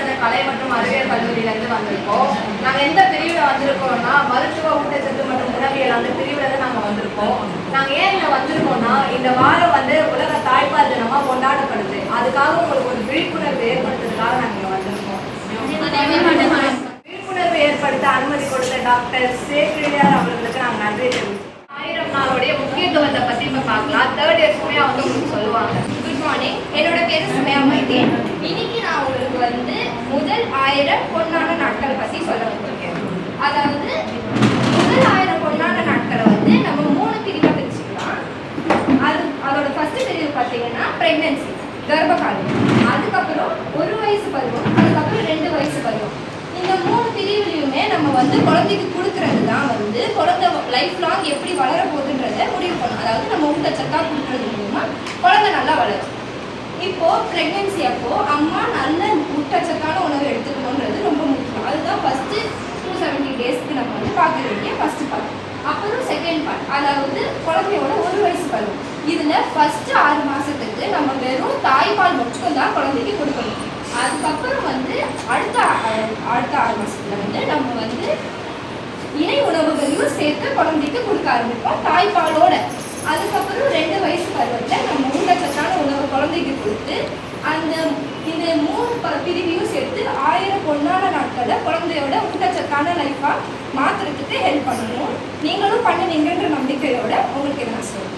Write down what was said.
தமிழக கலை மற்றும் அறிவியல் கல்லூரியிலேருந்து வந்திருக்கோம். நாங்கள் எந்த பிரிவில் வந்திருக்கோம்னா மருத்துவ ஊட்டச்சத்து மற்றும் உணவியல் அந்த பிரிவில் தான் நாங்கள் வந்திருக்கோம். நாங்கள் ஏன் இங்கே வந்திருக்கோம்னா இந்த வாரம் உலக தாய்ப்பால் தினமாக கொண்டாடப்படுது. அதுக்காக உங்களுக்கு ஒரு விழிப்புணர்வு ஏற்படுத்துறதுக்காக நாங்கள் இங்கே வந்திருக்கோம். விழிப்புணர்வு ஏற்படுத்த அனுமதி கொடுத்த டாக்டர் சேக்கிழியார் அவர்களுக்கு நாங்கள் நன்றி தெரிவிக்கிறோம். 1000 நாளுடைய முக்கியத்துவத்தை பற்றி இப்போ பார்க்கலாம். 3rd இயர் சுமையா உங்களுக்கு சொல்லுவாங்க. குட் மார்னிங், என்னோட பேர் சுமையா மைதி. இன்னைக்கு நான் உங்களுக்கு முதல் 1000 பொன்னான நாட்களை பற்றி சொல்ல வந்திருக்கேன். அதாவது முதல் 1000 பொன்னான நாட்களை நம்ம 3 பிரிவாக பிரிச்சுக்கலாம். அதோட ஃபர்ஸ்ட் பிரிவு பார்த்தீங்கன்னா ப்ரெக்னென்சி, கர்ப்பகாலம், அதுக்கப்புறம் 1 வயசு பருவம், அதுக்கப்புறம் 2 வயசு பருவம். இந்த 3 பிரிவுலையுமே நம்ம குழந்தைக்கு கொடுக்கறது தான் குழந்தை லைஃப் லாங் எப்படி வளர போகுதுன்றதை முடிவு பண்ணும். அதாவது நம்ம ஊட்டச்சத்தா கொடுக்கறது மூலமா குழந்தை நல்லா வளரும். இப்போ ப்ரெக்னென்சி அப்போ அம்மா நல்ல ஊட்டச்சத்தான உணவு எடுத்துக்கணுன்றது ரொம்ப முக்கியம். அதுதான் ஃபர்ஸ்ட் 270 டேஸ்க்கு நம்ம பார்க்க வேண்டிய ஃபர்ஸ்ட் பார்ட். அப்புறம் செகண்ட் பார்ட், அதாவது குழந்தையோட 1 வயசு பருவம். இதுல ஃபர்ஸ்ட் 6 மாசத்துக்கு நம்ம வெறும் தாய்ப்பால் மட்டும் தான் குழந்தைக்கு கொடுக்கணும். அதுக்கப்புறம் அடுத்த 6 மாசத்துல நம்ம இணை உணவுகளையும் சேர்த்து குழந்தைக்கு கொடுக்க ஆரம்பிப்போம் தாய்ப்பாலோட. அதுக்கப்புறம் 2 வயசு பருவத்தில் நம்ம ஊட்டச்சத்தான உணவு குழந்தைக்கு கொடுத்து இந்த 3 பிரிவையும் சேர்த்து 1000 பொன்னான நாட்களை குழந்தையோட ஊட்டச்சத்தான லைஃபாக மாற்றுறதுக்கு ஹெல்ப் பண்ணணும். நீங்களும் பண்ணுவீங்கன்ற நம்பிக்கையோட உங்களுக்கு இதை நான் சொல்றேன்.